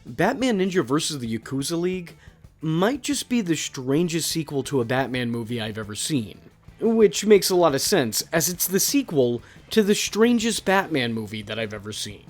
Batman Ninja vs. the Yakuza League might just be the strangest sequel to a Batman movie I've ever seen. Which makes a lot of sense, as it's the sequel to the strangest Batman movie that I've ever seen,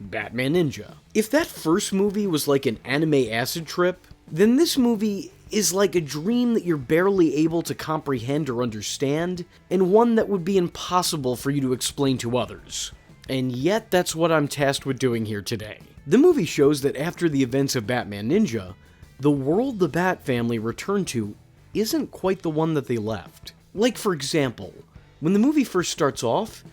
Batman Ninja. If that first movie was like an anime acid trip, then this movie is like a dream that you're barely able to comprehend or understand, and one that would be impossible for you to explain to others. And yet, that's what I'm tasked with doing here today. The movie shows that after the events of Batman Ninja, the world the Bat family returned to isn't quite the one that they left. Like, for example, when the movie first starts off,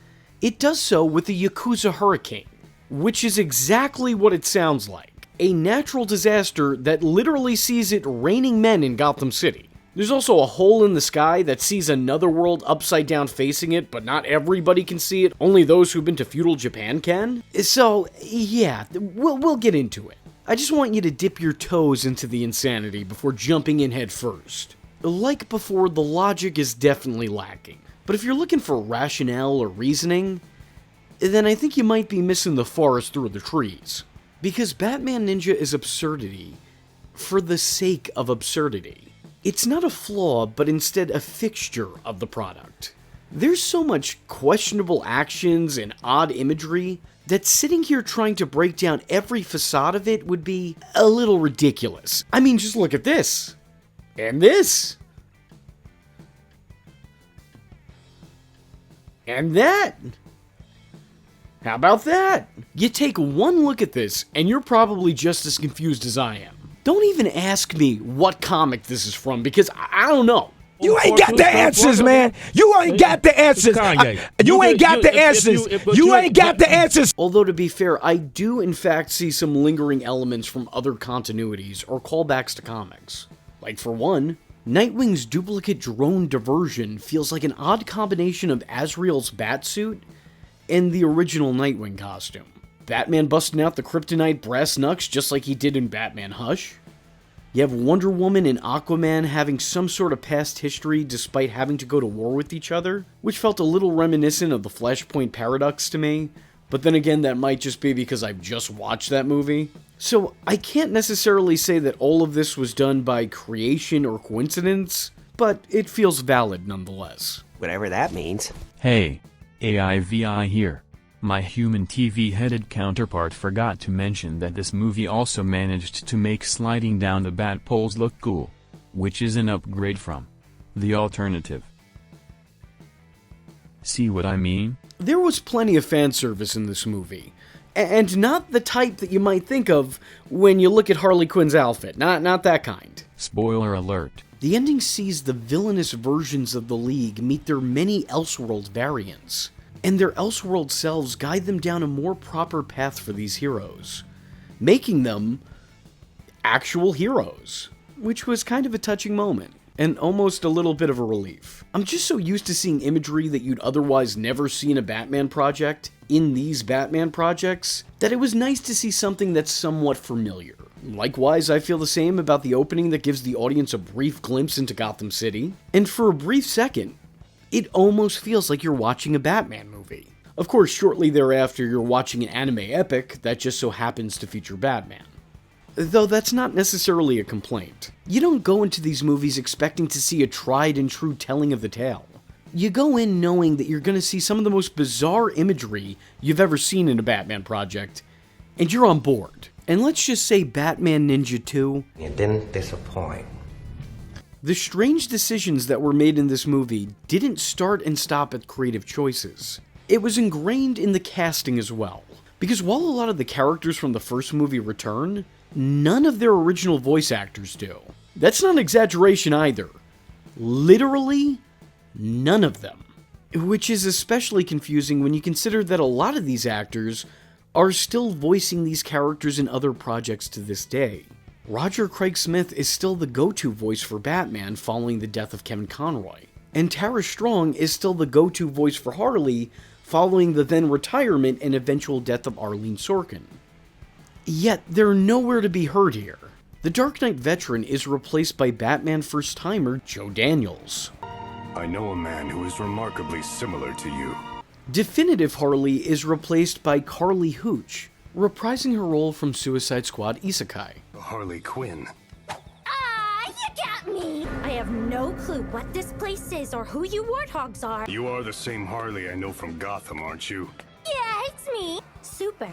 it does so with a Yakuza hurricane, which is exactly what it sounds like. A natural disaster that literally sees it raining men in Gotham City. There's also a hole in the sky that sees another world upside down facing it, but not everybody can see it, only those who've been to feudal Japan can. So, yeah, we'll get into it. I just want you to dip your toes into the insanity before jumping in head first. Like before, the logic is definitely lacking, but if you're looking for rationale or reasoning, then I think you might be missing the forest through the trees. Because Batman Ninja is absurdity for the sake of absurdity. It's not a flaw, but instead a fixture of the product. There's so much questionable actions and odd imagery that sitting here trying to break down every facade of it would be a little ridiculous. I mean, just look at this. And this. And that. How about that? You take one look at this, and you're probably just as confused as I am. Don't even ask me what comic this is from, because I don't know. You ain't got the answers, man. You ain't got the answers. You ain't got the answers. You ain't got the answers. Although, to be fair, I do in fact see some lingering elements from other continuities or callbacks to comics. Like, for one, Nightwing's duplicate drone diversion feels like an odd combination of Azrael's batsuit and the original Nightwing costume. Batman busting out the kryptonite brass knucks just like he did in Batman Hush. You have Wonder Woman and Aquaman having some sort of past history despite having to go to war with each other, which felt a little reminiscent of the Flashpoint Paradox to me, but then again that might just be because I've just watched that movie. So I can't necessarily say that all of this was done by creation or coincidence, but it feels valid nonetheless. Whatever that means. Hey, AIVI here. My human TV-headed counterpart forgot to mention that this movie also managed to make sliding down the bat poles look cool. Which is an upgrade from the alternative. See what I mean? There was plenty of fan service in this movie. And not the type that you might think of when you look at Harley Quinn's outfit. Not that kind. Spoiler alert. The ending sees the villainous versions of the League meet their many Elseworld variants, and their Elseworld selves guide them down a more proper path for these heroes, making them actual heroes, which was kind of a touching moment, and almost a little bit of a relief. I'm just so used to seeing imagery that you'd otherwise never see in a Batman project, in these Batman projects, that it was nice to see something that's somewhat familiar. Likewise, I feel the same about the opening that gives the audience a brief glimpse into Gotham City, and for a brief second, it almost feels like you're watching a Batman movie. Of course, shortly thereafter, you're watching an anime epic that just so happens to feature Batman. Though that's not necessarily a complaint. You don't go into these movies expecting to see a tried and true telling of the tale. You go in knowing that you're going to see some of the most bizarre imagery you've ever seen in a Batman project, and you're on board. And let's just say Batman Ninja 2... You didn't disappoint. The strange decisions that were made in this movie didn't start and stop at creative choices. It was ingrained in the casting as well. Because while a lot of the characters from the first movie return, none of their original voice actors do. That's not an exaggeration either. Literally, none of them. Which is especially confusing when you consider that a lot of these actors are still voicing these characters in other projects to this day. Roger Craig Smith is still the go-to voice for Batman following the death of Kevin Conroy, and Tara Strong is still the go-to voice for Harley following the then retirement and eventual death of Arlene Sorkin. Yet, they're nowhere to be heard here. The Dark Knight veteran is replaced by Batman first-timer Joe Daniels. I know a man who is remarkably similar to you. Definitive Harley is replaced by Carly Hooch, reprising her role from Suicide Squad Isekai. Harley Quinn. You got me! I have no clue what this place is or who you warthogs are. You are the same Harley I know from Gotham, aren't you? Yeah, it's me. Super.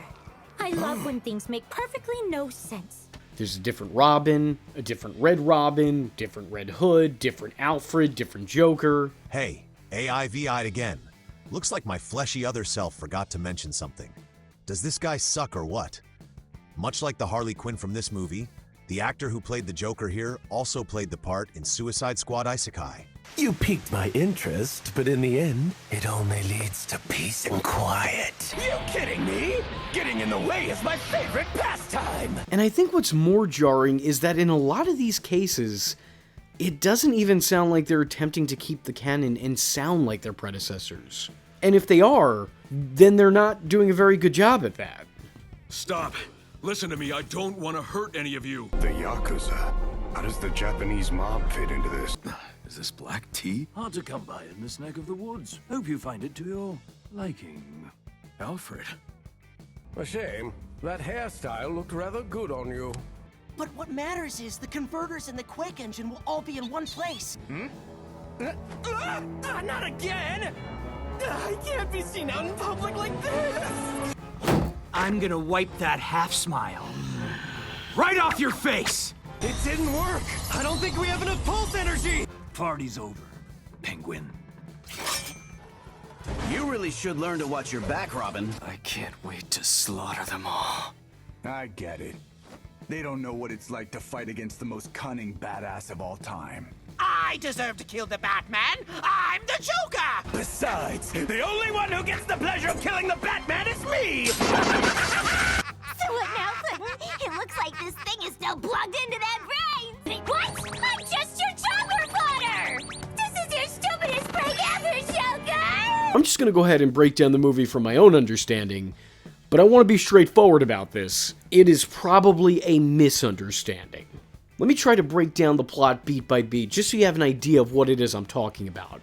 I love when things make perfectly no sense. There's a different Robin, a different Red Robin, different Red Hood, different Alfred, different Joker. Hey, AIVI'd again. Looks like my fleshy other self forgot to mention something. Does this guy suck or what? Much like the Harley Quinn from this movie, the actor who played the Joker here also played the part in Suicide Squad Isekai. You piqued my interest, but in the end, it only leads to peace and quiet. You kidding me? Getting in the way is my favorite pastime! And I think what's more jarring is that in a lot of these cases, it doesn't even sound like they're attempting to keep the canon and sound like their predecessors. And if they are, then they're not doing a very good job at that. Stop. Listen to me, I don't want to hurt any of you. The Yakuza. How does the Japanese mob fit into this? Is this black tea? Hard to come by in this neck of the woods. Hope you find it to your liking. Alfred. A shame. That hairstyle looked rather good on you. But what matters is the converters and the Quake engine will all be in one place. Not again! I can't be seen out in public like this! I'm gonna wipe that half smile right off your face! It didn't work! I don't think we have enough pulse energy! Party's over, Penguin. You really should learn to watch your back, Robin. I can't wait to slaughter them all. I get it. They don't know what it's like to fight against the most cunning badass of all time. I deserve to kill the Batman! I'm the Joker! Besides, the only one who gets the pleasure of killing the Batman is me! So what now, Puddin'? It looks like this thing is still plugged into that brain! What? I'm just your chocolate fodder! This is your stupidest prank ever, Joker! I'm just gonna go ahead and break down the movie from my own understanding, but I want to be straightforward about this. It is probably a misunderstanding. Let me try to break down the plot beat by beat, just so you have an idea of what it is I'm talking about.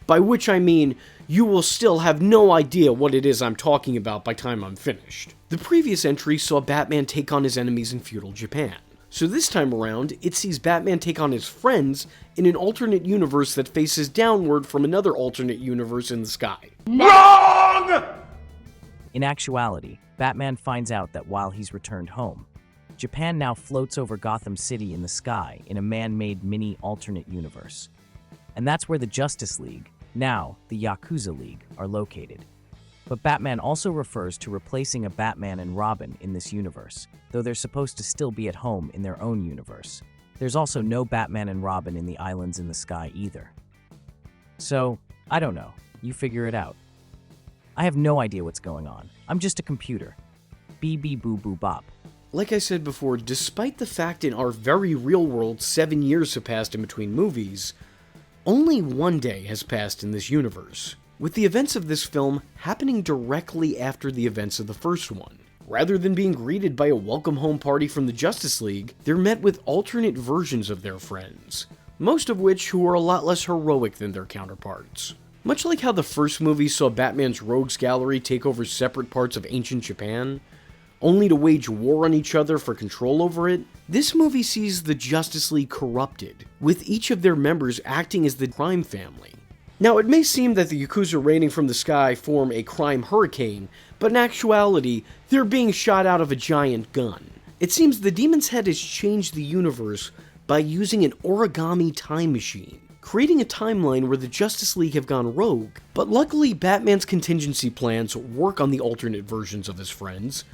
By which I mean, you will still have no idea what it is I'm talking about by the time I'm finished. The previous entry saw Batman take on his enemies in feudal Japan. So this time around, it sees Batman take on his friends in an alternate universe that faces downward from another alternate universe in the sky. Wrong! In actuality, Batman finds out that while he's returned home, Japan now floats over Gotham City in the sky in a man-made mini alternate universe. And that's where the Justice League, now the Yakuza League, are located. But Batman also refers to replacing a Batman and Robin in this universe, though they're supposed to still be at home in their own universe. There's also no Batman and Robin in the islands in the sky either. So, I don't know. You figure it out. I have no idea what's going on. I'm just a computer. Beep boo boo bop. Like I said before, despite the fact in our very real world 7 years have passed in between movies, only one day has passed in this universe, with the events of this film happening directly after the events of the first one. Rather than being greeted by a welcome home party from the Justice League, they're met with alternate versions of their friends, most of which who are a lot less heroic than their counterparts. Much like how the first movie saw Batman's rogues gallery take over separate parts of ancient Japan, only to wage war on each other for control over it, this movie sees the Justice League corrupted, with each of their members acting as the crime family. Now, it may seem that the Yakuza raining from the sky form a crime hurricane, but in actuality, they're being shot out of a giant gun. It seems the Demon's Head has changed the universe by using an origami time machine, creating a timeline where the Justice League have gone rogue, but luckily Batman's contingency plans work on the alternate versions of his friends,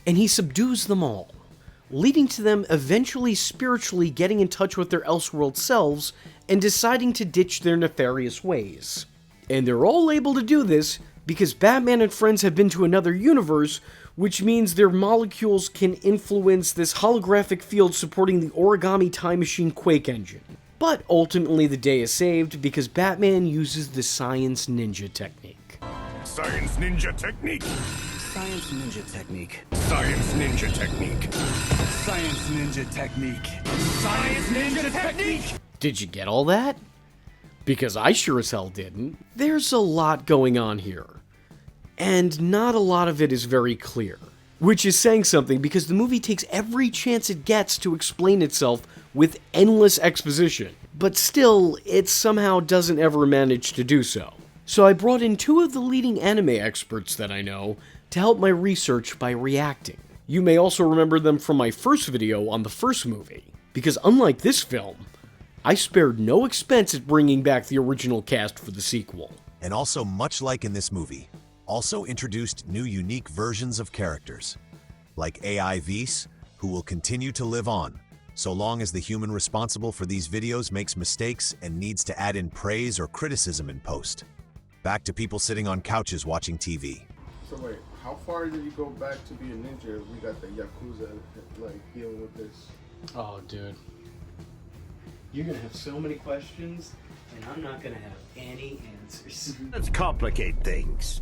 and he subdues them all, leading to them eventually spiritually getting in touch with their Elseworld selves and deciding to ditch their nefarious ways. And they're all able to do this because Batman and friends have been to another universe, which means their molecules can influence this holographic field supporting the origami time machine Quake engine. But ultimately the day is saved because Batman uses the science ninja technique. Science ninja technique! Science ninja technique. Science ninja technique. Science ninja technique. Science ninja technique! Did you get all that? Because I sure as hell didn't. There's a lot going on here, and not a lot of it is very clear. Which is saying something because the movie takes every chance it gets to explain itself with endless exposition, but still, it somehow doesn't ever manage to do so. So I brought in two of the leading anime experts that I know to help my research by reacting. You may also remember them from my first video on the first movie, because unlike this film, I spared no expense at bringing back the original cast for the sequel. And also, much like in this movie, also introduced new unique versions of characters, like AI Vs, who will continue to live on, so long as the human responsible for these videos makes mistakes and needs to add in praise or criticism in post. Back to people sitting on couches watching TV. So wait, how far did you go back to be a ninja if we got the Yakuza, like, dealing with this? Oh, dude. You're gonna have so many questions, and I'm not gonna have any answers. Let's complicate things.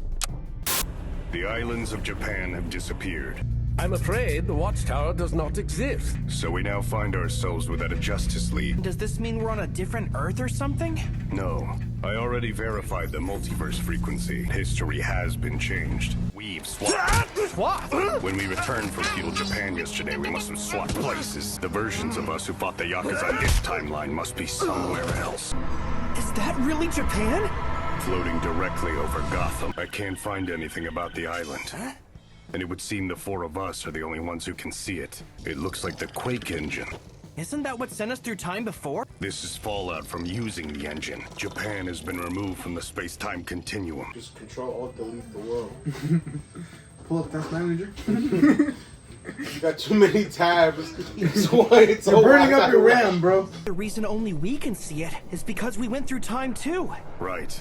The islands of Japan have disappeared. I'm afraid the Watchtower does not exist. So we now find ourselves without a Justice League. Does this mean we're on a different Earth or something? No. I already verified the multiverse frequency. History has been changed. We've swapped. What? When we returned from feudal Japan yesterday, we must have swapped places. The versions of us who fought the Yakuza on this timeline must be somewhere else. Is that really Japan? Floating directly over Gotham. I can't find anything about the island. And it would seem the four of us are the only ones who can see it. It looks like the Quake engine. Isn't that what sent us through time before? This is fallout from using the engine. Japan has been removed from the space-time continuum. Just Control-Alt-Delete the world. Pull up Task Manager. You got too many tabs. That's why it's You're burning up your RAM, bro. The reason only we can see it is because we went through time too. Right.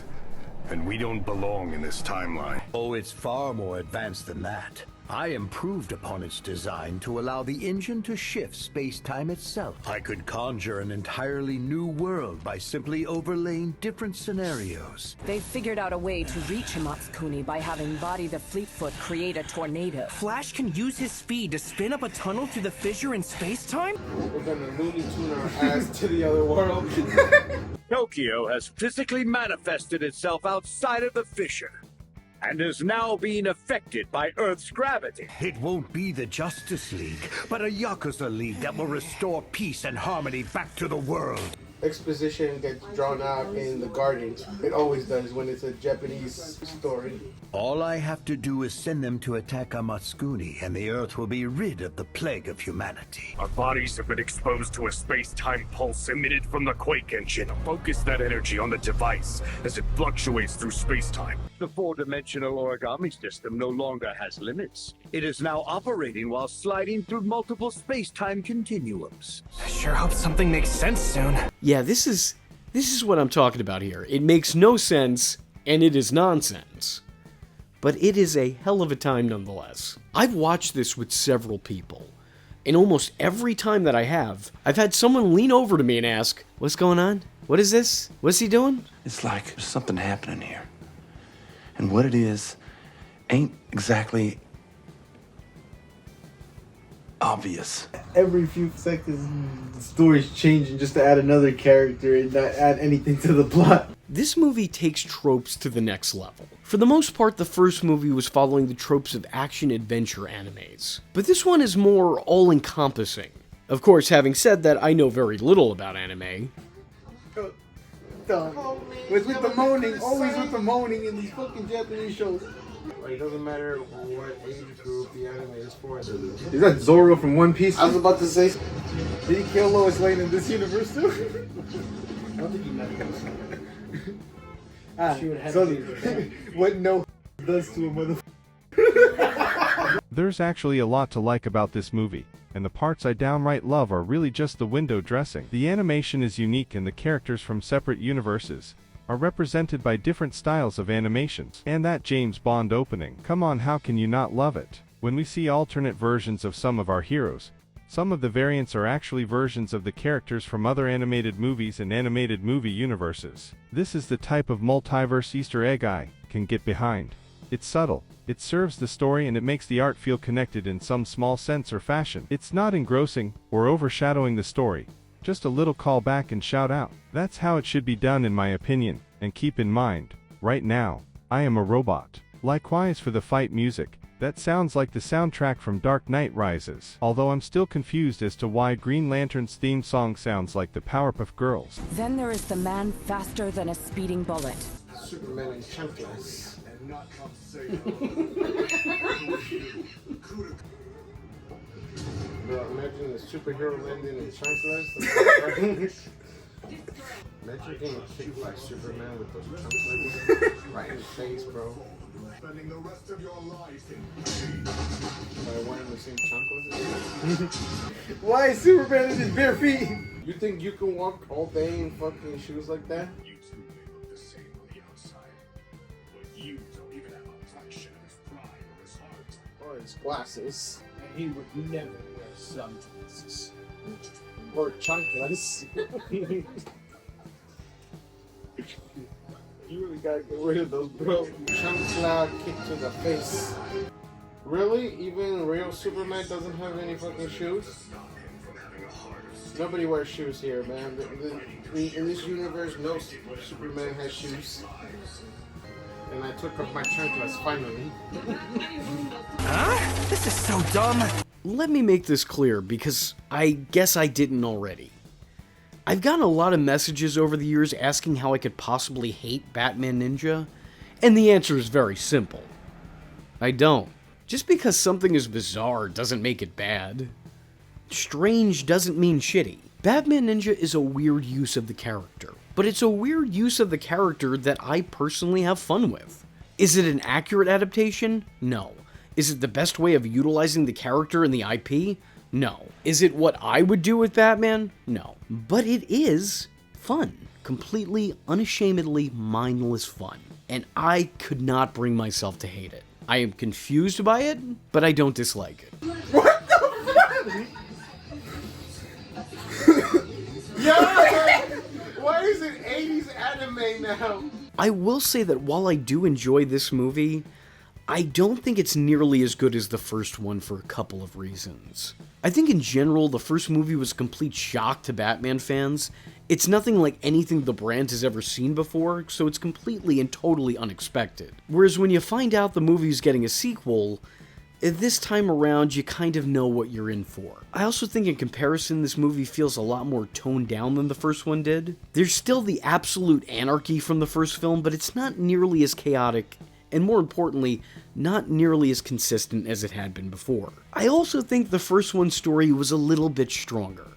And we don't belong in this timeline. Oh, it's far more advanced than that. I improved upon its design to allow the engine to shift space-time itself. I could conjure an entirely new world by simply overlaying different scenarios. They figured out a way to reach Hamatsukuni by having Body the Fleetfoot create a tornado. Flash can use his speed to spin up a tunnel through the fissure in space-time? We're gonna Looney Tune our ass to the other world. Tokyo has physically manifested itself outside of the fissure, and is now being affected by Earth's gravity. It won't be the Justice League, but a Yakuza League that will restore peace and harmony back to the world. Exposition gets drawn out in the Guardians. It always does when it's a Japanese story. All I have to do is send them to attack Hamatsukuni, and the Earth will be rid of the plague of humanity. Our bodies have been exposed to a space-time pulse emitted from the Quake engine. Focus that energy on the device as it fluctuates through space-time. The four-dimensional origami system no longer has limits. It is now operating while sliding through multiple space-time continuums. I sure hope something makes sense soon. Yeah, this is what I'm talking about here. It makes no sense, and it is nonsense. But it is a hell of a time nonetheless. I've watched this with several people, and almost every time that I have, I've had someone lean over to me and ask, "What's going on? What is this? What's he doing?" It's like there's something happening here. And what it is ain't exactly obvious. Every few seconds, the story's changing just to add another character and not add anything to the plot. This movie takes tropes to the next level. For the most part, the first movie was following the tropes of action-adventure animes. But this one is more all-encompassing. Of course, having said that, I know very little about anime. With the moaning, always with the moaning in these fucking Japanese shows. It doesn't matter what age group the anime is for. Is that Zoro from One Piece? I was about to say. Did he kill Lois Lane in this universe too? I don't think he met her. So what no does to a motherfucker. There's actually a lot to like about this movie, and the parts I downright love are really just the window dressing. The animation is unique and the characters from separate universes are represented by different styles of animations. And that James Bond opening, come on, how can you not love it? When we see alternate versions of some of our heroes, some of the variants are actually versions of the characters from other animated movies and animated movie universes. This is the type of multiverse Easter egg I can get behind. It's subtle, it serves the story, and it makes the art feel connected in some small sense or fashion. It's not engrossing or overshadowing the story, just a little callback and shout out. That's how it should be done in my opinion, and keep in mind, right now, I am a robot. Likewise for the fight music, That sounds like the soundtrack from Dark Knight Rises, although I'm still confused as to why Green Lantern's theme song sounds like the Powerpuff Girls. Then there is the man faster than a speeding bullet. Superman in chunkless. Bro, imagine the superhero landing in chunkless. Imagine getting kicked by Superman with those chunkless right in the face, bro. Spending the rest of your life in by wearing the same chunkless. Why is Superman in his bare feet? You think you can walk all day in fucking shoes like that? You two may look the same on the outside, but you don't even have a fraction of his pride or his heart. Or his glasses. And he would never wear sunglasses. Or chunkless. You really gotta get rid of those, bro. Chunkla kick to the face. Really? Even real Superman doesn't have any fucking shoes? Nobody wears shoes here, man. In this universe, no Superman has shoes. And I took off my chanclas finally. Huh? This is so dumb. Let me make this clear, because I guess I didn't already. I've gotten a lot of messages over the years asking how I could possibly hate Batman Ninja, and the answer is very simple. I don't. Just because something is bizarre doesn't make it bad. Strange doesn't mean shitty. Batman Ninja is a weird use of the character, but it's a weird use of the character that I personally have fun with. Is it an accurate adaptation? No. Is it the best way of utilizing the character and the IP? No. Is it what I would do with Batman? No. But it is fun. Completely, unashamedly mindless fun. And I could not bring myself to hate it. I am confused by it, but I don't dislike it. What the fuck? Yeah! Why is it 80s anime now? I will say that while I do enjoy this movie, I don't think it's nearly as good as the first one for a couple of reasons. I think in general, the first movie was a complete shock to Batman fans. It's nothing like anything the brand has ever seen before, so it's completely and totally unexpected. Whereas when you find out the movie's getting a sequel, this time around you kind of know what you're in for. I also think in comparison, this movie feels a lot more toned down than the first one did. There's still the absolute anarchy from the first film, but it's not nearly as chaotic, and more importantly, not nearly as consistent as it had been before. I also think the first one's story was a little bit stronger,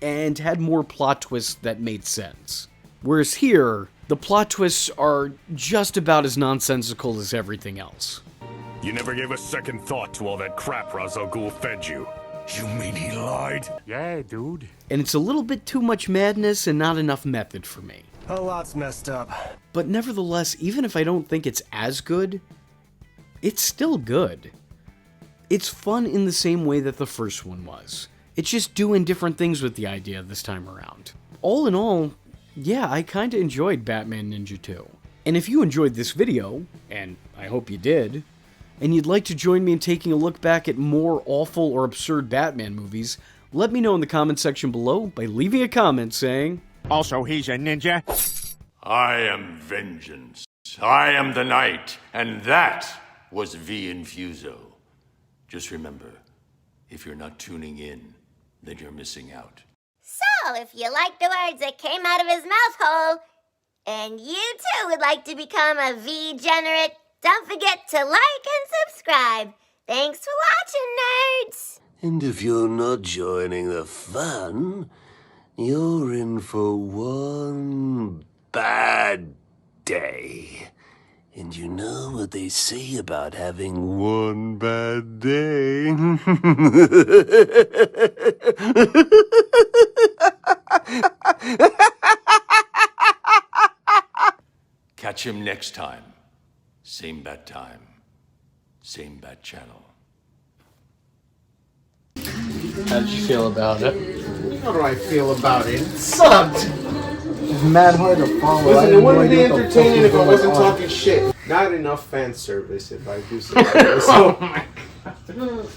and had more plot twists that made sense. Whereas here, the plot twists are just about as nonsensical as everything else. You never gave a second thought to all that crap Ra's al Ghul fed you. You mean he lied? Yeah, dude. And it's a little bit too much madness and not enough method for me. A lot's messed up. But nevertheless, even if I don't think it's as good, it's still good. It's fun in the same way that the first one was. It's just doing different things with the idea this time around. All in all, yeah, I kinda enjoyed Batman Ninja 2. And if you enjoyed this video, and I hope you did, and you'd like to join me in taking a look back at more awful or absurd Batman movies, let me know in the comment section below by leaving a comment saying, Also, he's a ninja. I am vengeance. I am the night, and that was V Infuso. Just remember, if you're not tuning in, then you're missing out. So, if you like the words that came out of his mouth hole, and you too would like to become a V-generate, don't forget to like and subscribe. Thanks for watching, nerds! And if you're not joining the fun, you're in for one bad day. And you know what they say about having one bad day? Catch him next time. Same bat time. Same bat channel. How did you feel about it? How do I feel about it? It sucked! It's mad hard to follow. Listen, it wouldn't be entertaining if I wasn't talking shit. Not enough fan service, if I do say so. Oh my god.